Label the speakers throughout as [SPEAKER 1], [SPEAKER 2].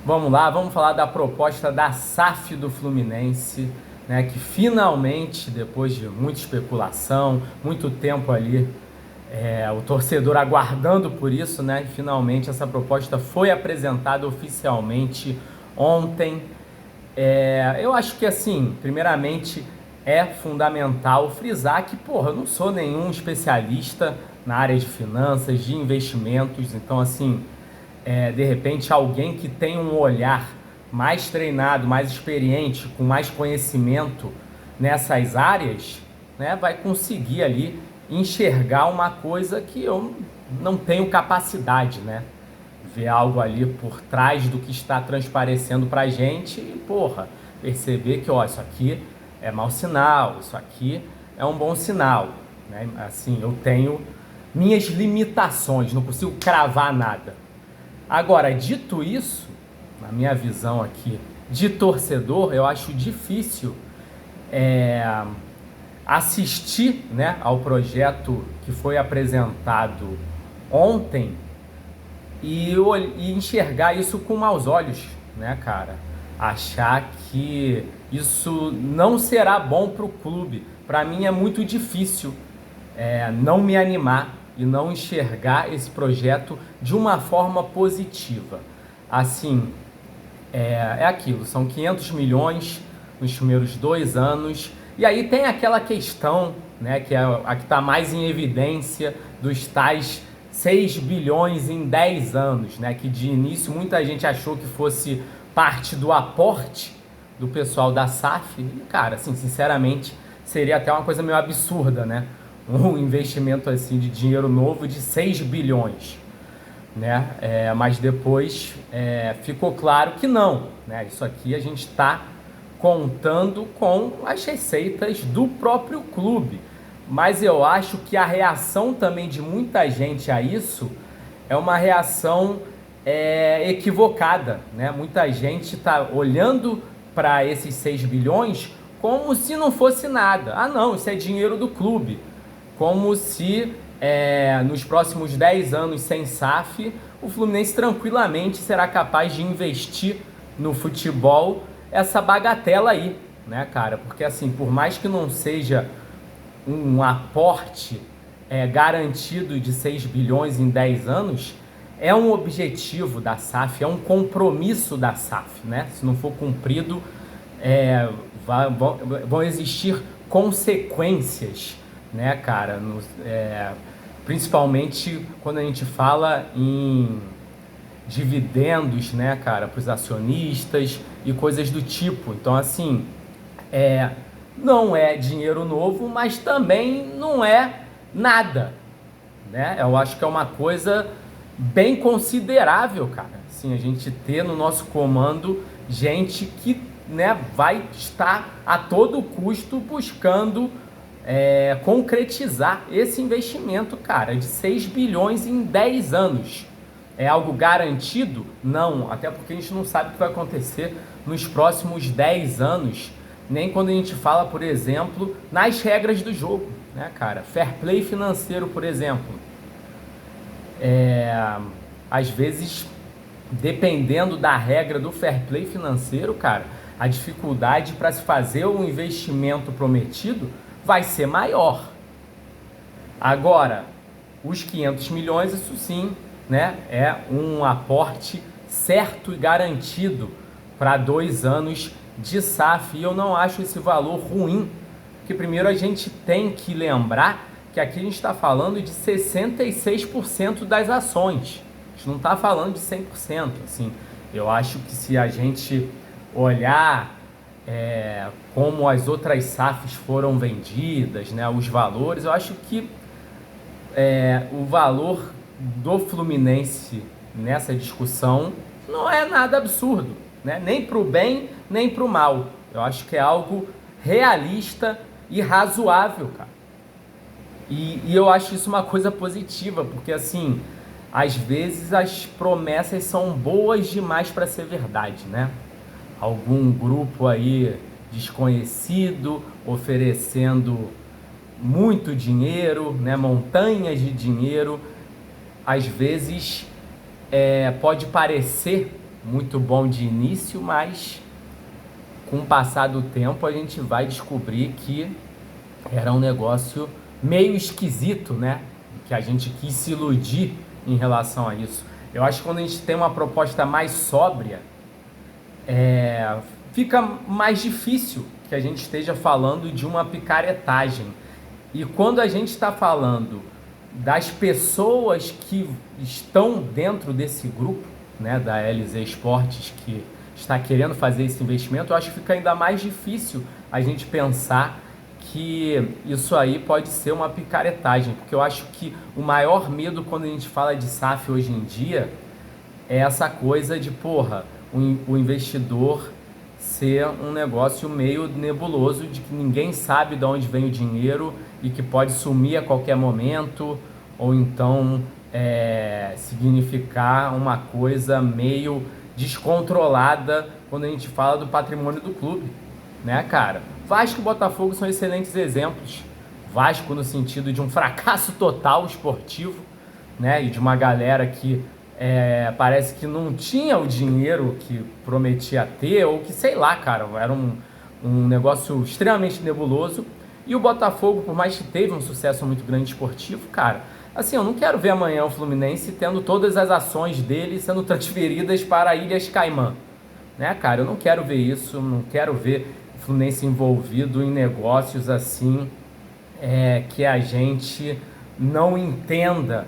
[SPEAKER 1] Vamos lá, vamos falar da proposta da SAF do Fluminense, né, que finalmente, depois de muita especulação, muito tempo ali, o torcedor aguardando por isso, né, finalmente essa proposta foi apresentada oficialmente ontem. Eu acho que, assim, primeiramente é fundamental frisar que, porra, eu não sou nenhum especialista na área de finanças, de investimentos, então, assim, de repente alguém que tem um olhar mais treinado, mais experiente, com mais conhecimento nessas áreas, né, vai conseguir ali enxergar uma coisa que eu não tenho capacidade, né? Ver algo ali por trás do que está transparecendo pra gente e, porra, perceber que, ó, isso aqui é mau sinal, isso aqui é um bom sinal, né? Assim, eu tenho minhas limitações, não consigo cravar nada. Agora, dito isso, na minha visão aqui de torcedor, eu acho difícil assistir, né, ao projeto que foi apresentado ontem e enxergar isso com maus olhos, né, cara? Achar que isso não será bom para o clube. Para mim é muito difícil não me animar e não enxergar esse projeto de uma forma positiva. Assim, é aquilo, são 500 milhões nos primeiros 2 anos, e aí tem aquela questão, né, que é a que está mais em evidência, dos tais 6 bilhões em 10 anos, né, que de início muita gente achou que fosse parte do aporte do pessoal da SAF, e cara, assim, sinceramente, seria até uma coisa meio absurda, né, um investimento assim de dinheiro novo de 6 bilhões. Né? Mas depois ficou claro que não, né? Isso aqui a gente está contando com as receitas do próprio clube, mas eu acho que a reação também de muita gente a isso é uma reação equivocada, né? Muita gente está olhando para esses 6 bilhões como se não fosse nada. Ah não, isso é dinheiro do clube, como se nos próximos 10 anos sem SAF, o Fluminense tranquilamente será capaz de investir no futebol essa bagatela aí, né, cara? Porque assim, por mais que não seja um aporte garantido de 6 bilhões em 10 anos, é um objetivo da SAF, é um compromisso da SAF, né? Se não for cumprido, vão existir consequências, né, cara? Principalmente quando a gente fala em dividendos, né, cara, para os acionistas e coisas do tipo. Então, assim, não é dinheiro novo, mas também não é nada, né? Eu acho que é uma coisa bem considerável, cara. Assim, a gente ter no nosso comando gente que, né, vai estar a todo custo buscando concretizar esse investimento, cara, de 6 bilhões em 10 anos. É algo garantido? Não, até porque a gente não sabe o que vai acontecer nos próximos 10 anos, nem quando a gente fala, por exemplo, nas regras do jogo, né, cara? Fair play financeiro, por exemplo. Às vezes, dependendo da regra do fair play financeiro, cara, a dificuldade para se fazer o investimento prometido vai ser maior. Agora, os 500 milhões, isso sim, né, é um aporte certo e garantido para 2 anos de SAF, e eu não acho esse valor ruim, porque primeiro a gente tem que lembrar que aqui a gente está falando de 66% das ações, a gente não está falando de 100%, assim. Eu acho que se a gente olhar como as outras SAFs foram vendidas, né, os valores, eu acho que o valor do Fluminense nessa discussão não é nada absurdo, né? Nem para o bem, nem para o mal. Eu acho que é algo realista e razoável, cara. E eu acho isso uma coisa positiva, porque assim, às vezes as promessas são boas demais para ser verdade, né? Algum grupo aí desconhecido oferecendo muito dinheiro, né, montanhas de dinheiro, às vezes pode parecer muito bom de início, mas com o passar do tempo a gente vai descobrir que era um negócio meio esquisito, né? Que a gente quis se iludir em relação a isso. Eu acho que quando a gente tem uma proposta mais sóbria, fica mais difícil que a gente esteja falando de uma picaretagem. E quando a gente está falando das pessoas que estão dentro desse grupo, né, da LZ Esportes, que está querendo fazer esse investimento, eu acho que fica ainda mais difícil a gente pensar que isso aí pode ser uma picaretagem, porque eu acho que o maior medo quando a gente fala de SAF hoje em dia é essa coisa de, porra, o investidor ser um negócio meio nebuloso, de que ninguém sabe de onde vem o dinheiro e que pode sumir a qualquer momento, ou então significar uma coisa meio descontrolada quando a gente fala do patrimônio do clube, né, cara? Vasco e Botafogo são excelentes exemplos. Vasco no sentido de um fracasso total esportivo, né, e de uma galera que parece que não tinha o dinheiro que prometia ter, ou que, sei lá, cara, era um negócio extremamente nebuloso. E o Botafogo, por mais que teve um sucesso muito grande esportivo, cara, assim, eu não quero ver amanhã o Fluminense tendo todas as ações dele sendo transferidas para Ilhas Caimã, né, cara? Eu não quero ver isso, não quero ver o Fluminense envolvido em negócios assim, que a gente não entenda,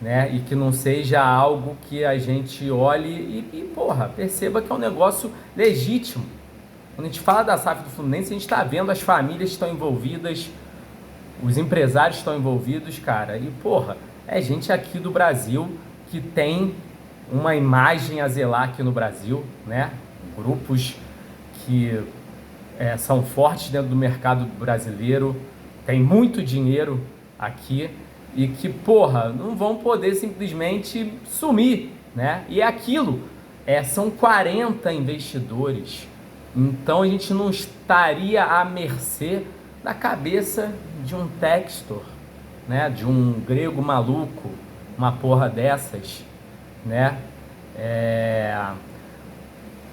[SPEAKER 1] né? E que não seja algo que a gente olhe e porra, perceba que é um negócio legítimo. Quando a gente fala da SAF do Fluminense, a gente está vendo as famílias que estão envolvidas, os empresários estão envolvidos, cara. E, porra, é gente aqui do Brasil que tem uma imagem a zelar aqui no Brasil, né? Grupos que são fortes dentro do mercado brasileiro, tem muito dinheiro aqui e que, porra, não vão poder simplesmente sumir, né? E é aquilo, são 40 investidores. Então a gente não estaria à mercê da cabeça de um Textor, né? De um grego maluco, uma porra dessas, né?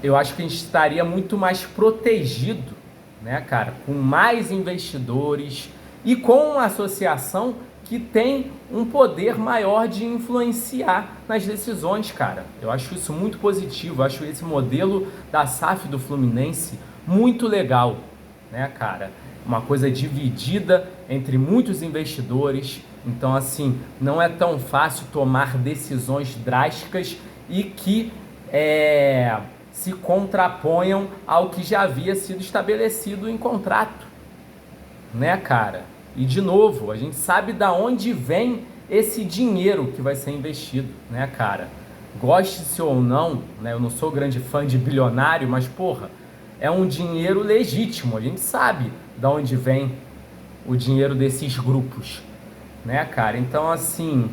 [SPEAKER 1] Eu acho que a gente estaria muito mais protegido, né, cara? Com mais investidores e com uma associação que tem um poder maior de influenciar nas decisões, cara. Eu acho isso muito positivo, eu acho esse modelo da SAF do Fluminense muito legal, né, cara? Uma coisa dividida entre muitos investidores, então, assim, não é tão fácil tomar decisões drásticas e que se contraponham ao que já havia sido estabelecido em contrato, né, cara? E, de novo, a gente sabe da onde vem esse dinheiro que vai ser investido, né, cara? Goste-se ou não, né? Eu não sou grande fã de bilionário, mas, porra, é um dinheiro legítimo. A gente sabe da onde vem o dinheiro desses grupos, né, cara? Então, assim,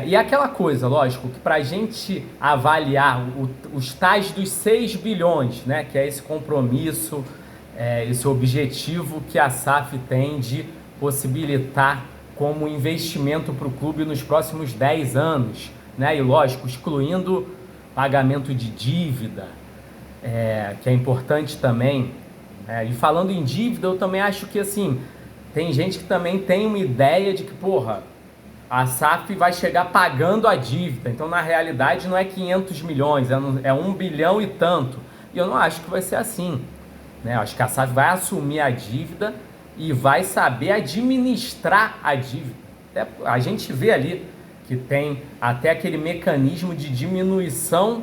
[SPEAKER 1] e aquela coisa, lógico, que pra gente avaliar os tais dos 6 bilhões, né, que é esse compromisso, esse objetivo que a SAF tem de possibilitar como investimento para o clube nos próximos 10 anos, né? E lógico, excluindo pagamento de dívida, que é importante também. E falando em dívida, eu também acho que, assim, tem gente que também tem uma ideia de que, porra, a SAF vai chegar pagando a dívida. Então, na realidade, não é 500 milhões, é 1 bilhão e tanto. E eu não acho que vai ser assim, né? Eu acho que a SAF vai assumir a dívida e vai saber administrar a dívida. A gente vê ali que tem até aquele mecanismo de diminuição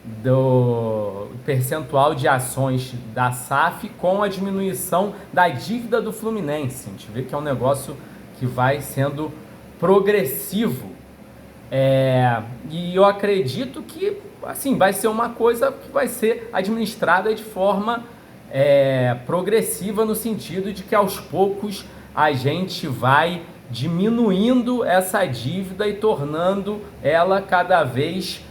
[SPEAKER 1] do percentual de ações da SAF com a diminuição da dívida do Fluminense. A gente vê que é um negócio que vai sendo progressivo. E eu acredito que, assim, vai ser uma coisa que vai ser administrada de forma progressiva, no sentido de que aos poucos a gente vai diminuindo essa dívida e tornando ela cada vez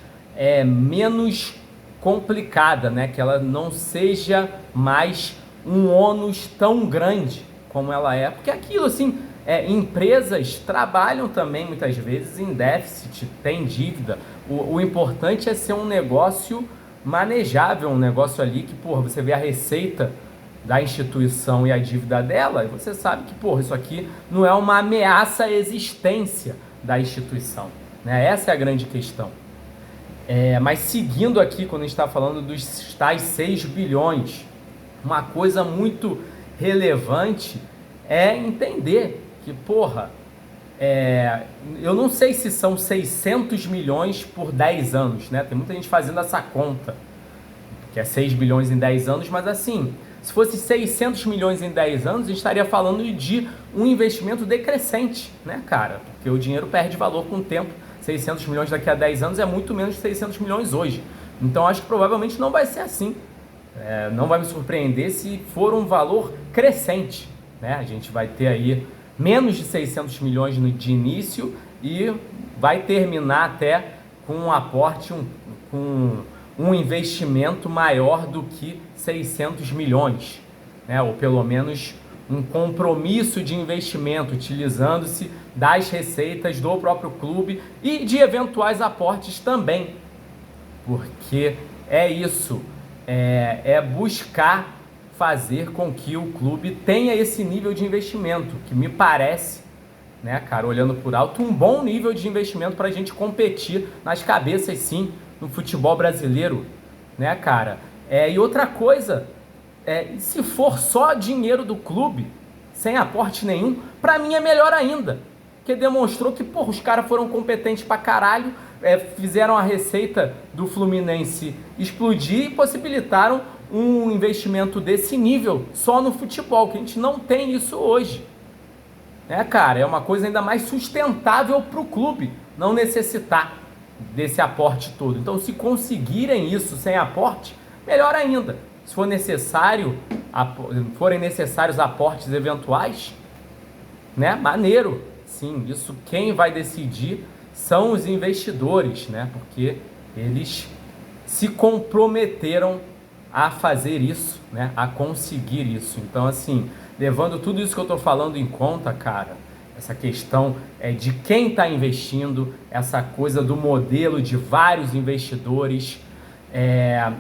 [SPEAKER 1] menos complicada, né? Que ela não seja mais um ônus tão grande como ela é, porque aquilo, assim, empresas trabalham também muitas vezes em déficit, tem dívida. O importante é ser um negócio manejável, um negócio ali que, porra, você vê a receita da instituição e a dívida dela, e você sabe que, porra, isso aqui não é uma ameaça à existência da instituição, né? Essa é a grande questão. Mas seguindo aqui, quando a gente está falando dos tais 6 bilhões, uma coisa muito relevante é entender que, porra, eu não sei se são 600 milhões por 10 anos, né? Tem muita gente fazendo essa conta, que é 6 bilhões em 10 anos, mas assim, se fosse 600 milhões em 10 anos, a gente estaria falando de um investimento decrescente, né, cara? Porque o dinheiro perde valor com o tempo. 600 milhões daqui a 10 anos é muito menos de 600 milhões hoje. Então, acho que provavelmente não vai ser assim. Não vai me surpreender se for um valor crescente, né? A gente vai ter aí menos de 600 milhões de início e vai terminar até com um aporte, com um investimento maior do que 600 milhões, né? Ou pelo menos um compromisso de investimento, utilizando-se das receitas do próprio clube e de eventuais aportes também, porque é isso, é buscar fazer com que o clube tenha esse nível de investimento, que me parece, né, cara, olhando por alto, um bom nível de investimento para a gente competir nas cabeças, sim, no futebol brasileiro, né, cara? E outra coisa, se for só dinheiro do clube, sem aporte nenhum, para mim é melhor ainda, porque demonstrou que, porra, os caras foram competentes pra caralho, fizeram a receita do Fluminense explodir e possibilitaram um investimento desse nível só no futebol, que a gente não tem isso hoje. Cara, é uma coisa ainda mais sustentável para o clube não necessitar desse aporte todo. Então, se conseguirem isso sem aporte, melhor ainda. Se for necessário, forem necessários aportes eventuais, né? Maneiro. Sim, isso quem vai decidir são os investidores, né? Porque eles se comprometeram a fazer isso, né? A conseguir isso. Então, assim, levando tudo isso que eu estou falando em conta, cara, essa questão de quem está investindo, essa coisa do modelo de vários investidores,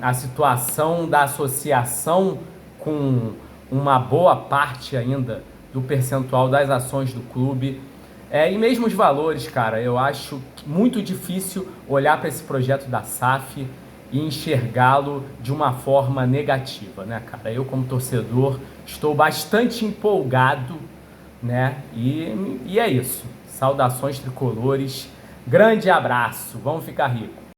[SPEAKER 1] a situação da associação com uma boa parte ainda do percentual das ações do clube, e mesmo os valores, cara, eu acho muito difícil olhar para esse projeto da SAF e enxergá-lo de uma forma negativa, né, cara? Eu, como torcedor, estou bastante empolgado, né? E é isso. Saudações tricolores. Grande abraço. Vamos ficar ricos.